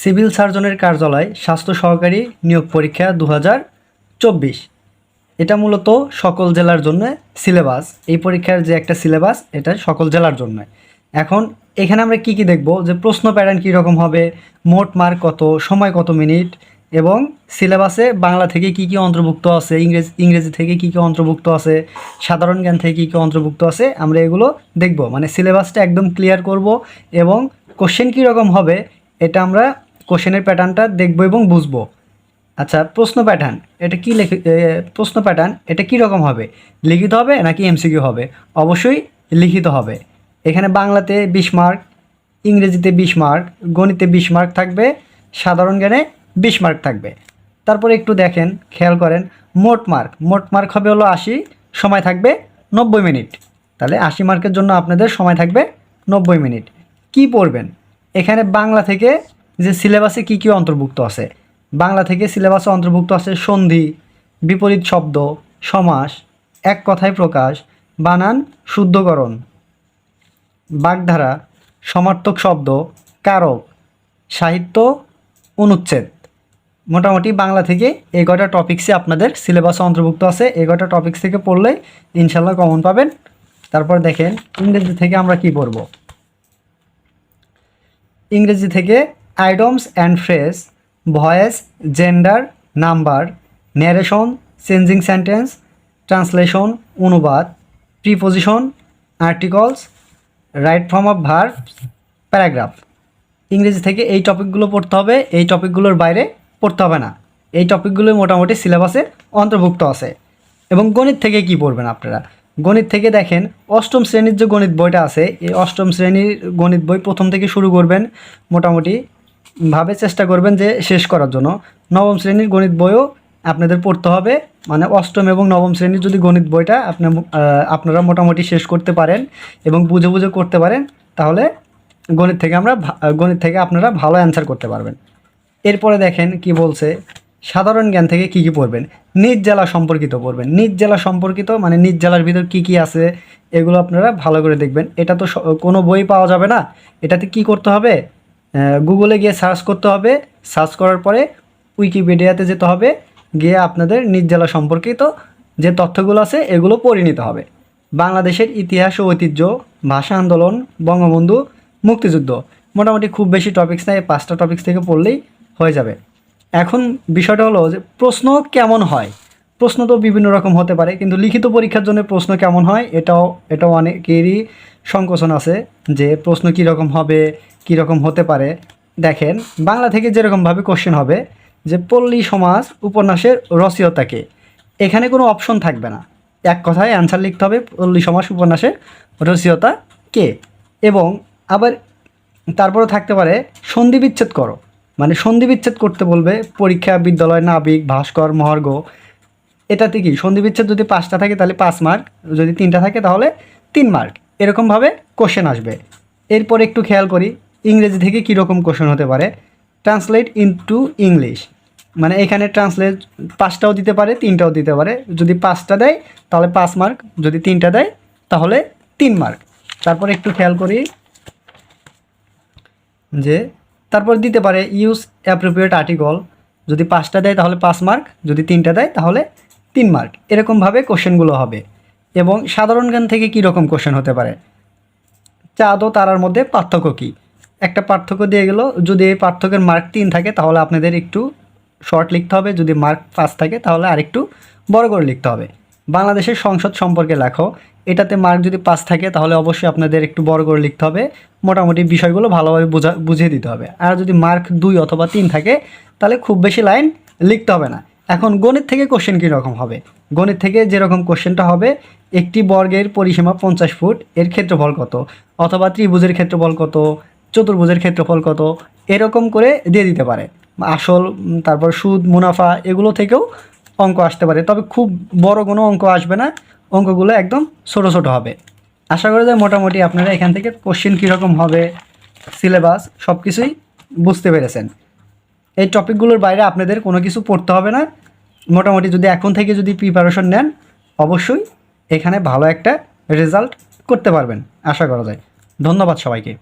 Civil সার্জনের কার্যালয় স্বাস্থ্য সহকারী নিয়োগ পরীক্ষা 2024। এটা মূলত সকল জেলার জন্য সিলেবাস। এই পরীক্ষার যে একটা সিলেবাস, এটা সকল জেলার জন্য। এখন এখানে আমরা কি দেখব, যে প্রশ্ন প্যাটার্ন কীরকম হবে, মোট মার্ক কত, সময় কত মিনিট, এবং সিলেবাসে বাংলা থেকে কি কি অন্তর্ভুক্ত আছে, ইংরেজি থেকে কি কি অন্তর্ভুক্ত আছে, সাধারণ জ্ঞান থেকে কি কি অন্তর্ভুক্ত আছে, আমরা এগুলো দেখব। মানে সিলেবাসটা একদম ক্লিয়ার করব, এবং কোশ্চেন কীরকম হবে এটা আমরা কোশ্চেনের প্যাটার্নটা দেখব এবং বুঝবো। আচ্ছা, প্রশ্ন প্যাটার্ন এটা কি প্রশ্ন প্যাটার্ন এটা কীরকম হবে, লিখিত হবে নাকি এমসিকিউ হবে? অবশ্যই লিখিত হবে। এখানে বাংলাতে 20 মার্ক, ইংরেজিতে 20 মার্ক, গণিতে 20 মার্ক থাকবে, সাধারণ জ্ঞানে 20 মার্ক থাকবে। তারপরে একটু দেখেন, খেয়াল করেন, মোট মার্ক হবে হলো 80, সময় থাকবে 90 মিনিট। তাহলে 80 মার্কের জন্য আপনাদের সময় থাকবে 90 মিনিট। কি পড়বেন? এখানে বাংলা থেকে যে সিলেবাসে কি কি অন্তর্ভুক্ত আছে, বাংলা থেকে সিলেবাসে অন্তর্ভুক্ত আছে সন্ধি, বিপরীত শব্দ, সমাস, এক কথায় প্রকাশ, বানান শুদ্ধকরণ, বাগধারা, সমার্থক শব্দ, কারক, সাহিত্য, অনুচ্ছেদ। মোটামুটি বাংলা থেকে এই কটা টপিক্সে আপনাদের সিলেবাসে অন্তর্ভুক্ত আছে। এই কটা টপিক্স থেকে পড়লে ইনশাল্লাহ কমন পাবেন। তারপর দেখেন ইংরেজি থেকে আমরা কি পড়ব। ইংরেজি থেকে idioms and phrase, voice, gender, number, narration, changing sentence, translation, অনুবাদ, preposition, articles, right form of verb, paragraph. ইংরেজি থেকে এই টপিকগুলো পড়তে হবে, এই টপিকগুলোর বাইরে পড়তে হবে না। এই টপিকগুলো মোটামুটি সিলেবাসে অন্তর্ভুক্ত আছে। এবং গণিত থেকে কি পড়বেন আপনারা? গণিত থেকে দেখেন অষ্টম শ্রেণীর যে গণিত বইটা আছে, এই অষ্টম শ্রেণীর গণিত বই প্রথম থেকে শুরু করবেন, মোটামুটি ভাবে চেষ্টা করবেন যে শেষ করার জন্য। নবম শ্রেণীর গণিত বইও আপনাদের পড়তে হবে। মানে অষ্টম এবং নবম শ্রেণীর যদি গণিত বইটা আপনারা মোটামুটি শেষ করতে পারেন এবং বুঝে বুঝে করতে পারেন, তাহলে গণিত থেকে আপনারা ভালো অ্যান্সার করতে পারবেন। এরপরে দেখেন কি বলছে, সাধারণ জ্ঞান থেকে কি কি পড়বেন? নিজ জেলা সম্পর্কিত পড়বেন। নিজ জেলা সম্পর্কিত মানে নিজ জেলার ভিতর কি কি আছে এগুলো আপনারা ভালো করে দেখবেন। এটা তো কোনো বই পাওয়া যাবে না। এটাতে কি করতে হবে? গুগলে গিয়ে সার্চ করতে হবে। সার্চ করার পরে উইকিপিডিয়াতে যেতে হবে, গিয়ে আপনাদের নিজ জেলা সম্পর্কিত যে তথ্যগুলো আছে এগুলো পড়ে নিতে হবে। বাংলাদেশের ইতিহাস ও ঐতিহ্য, ভাষা আন্দোলন, বঙ্গবন্ধু, মুক্তিযুদ্ধ। মোটামুটি খুব বেশি টপিক্স নাই, 5টা টপিক্স থেকে পড়লেই হয়ে যাবে। এখন বিষয়টা হলো যে প্রশ্ন কেমন হয়। প্রশ্ন তো বিভিন্ন রকম হতে পারে, কিন্তু লিখিত পরীক্ষার জন্য প্রশ্ন কেমন হয় এটাও অনেকেরই সংকোচন আছে যে প্রশ্ন কীরকম হবে, কীরকম হতে পারে। দেখেন বাংলা থেকে যেরকমভাবে কোশ্চেন হবে যে পল্লী সমাজ উপন্যাসের রচয়িতাকে, এখানে কোনো অপশন থাকবে না, এক কথায় অ্যান্সার লিখতে হবে পল্লী সমাজ উপন্যাসের রচয়িতা কে। এবং আবার তারপরে থাকতে পারে সন্ধি বিচ্ছেদ করো, মানে সন্ধি বিচ্ছেদ করতে বলবে পরীক্ষা, বিদ্যালয়, নাবিক, ভাস্কর, মহার্ঘ। এটাতে কি সন্ধি বিচ্ছেদ যদি 5টা থাকে তাহলে 5 মার্ক, যদি 3টা থাকে তাহলে 3 মার্ক, এরকমভাবে কোশ্চেন আসবে। এরপর একটু খেয়াল করি ইংরেজি থেকে কীরকম কোশ্চেন হতে পারে। ট্রান্সলেট ইনটু ইংলিশ, মানে এখানে ট্রান্সলেট 5টাও দিতে পারে, 3টাও দিতে পারে। যদি 5টা দেয় তাহলে 5 মার্ক, যদি 3টা দেয় তাহলে 3 মার্ক। তারপর একটু খেয়াল করি যে তারপর দিতে পারে ইউজ অ্যাপ্রোপ্রিয়েট আর্টিকল, যদি 5টা দেয় তাহলে 5 মার্ক, যদি 3টা দেয় তাহলে 3 মার্ক। এরকমভাবে কোশ্চেনগুলো হবে। এবং সাধারণ জ্ঞান থেকে কী রকম কোশ্চেন হতে পারে? চাঁদ ও তারার মধ্যে পার্থক্য কী? একটা পার্থক্য দিয়ে গেল, যদি এই পার্থক্যের মার্ক 3 থাকে তাহলে আপনাদের একটু শর্ট লিখতে হবে, যদি মার্ক 5 থাকে তাহলে আরেকটু বড় করে লিখতে হবে। বাংলাদেশের সংসদ সম্পর্কে লেখো, এটাতে মার্ক যদি 5 থাকে তাহলে অবশ্যই আপনাদের একটু বড় করে লিখতে হবে, মোটামুটি বিষয়গুলো ভালোভাবে বুঝিয়ে দিতে হবে। আর যদি মার্ক 2 অথবা 3 থাকে তাহলে খুব বেশি লাইন লিখতে হবে না। এখন গণিত থেকে কোশ্চেন কীরকম হবে? গণিত থেকে যেরকম কোশ্চেনটা হবে, একটি বর্গের পরিসীমা 50 ফুট, এর ক্ষেত্রফল কত, অথবা ত্রিভুজের ক্ষেত্রফল কত, চতুর্ভুজের ক্ষেত্রফল কত, এরকম করে দিয়ে দিতে পারে। আসল, তারপর সুদ, মুনাফা, এগুলো থেকেও অঙ্ক আসতে পারে, তবে খুব বড় কোনো অঙ্ক আসবে না, অঙ্কগুলো একদম ছোটো ছোটো হবে। আশা করা যায় মোটামুটি আপনারা এখান থেকে কোশ্চেন কীরকম হবে, সিলেবাস সব কিছুই বুঝতে পেরেছেন। এই টপিকগুলোর বাইরে আপনাদের কোনো কিছু পড়তে হবে না। মোটামুটি যদি এখন থেকে যদি প্রিপারেশন নেন, অবশ্যই এখানে ভালো একটা রেজাল্ট করতে পারবেন আশা করা যায়। ধন্যবাদ সবাইকে।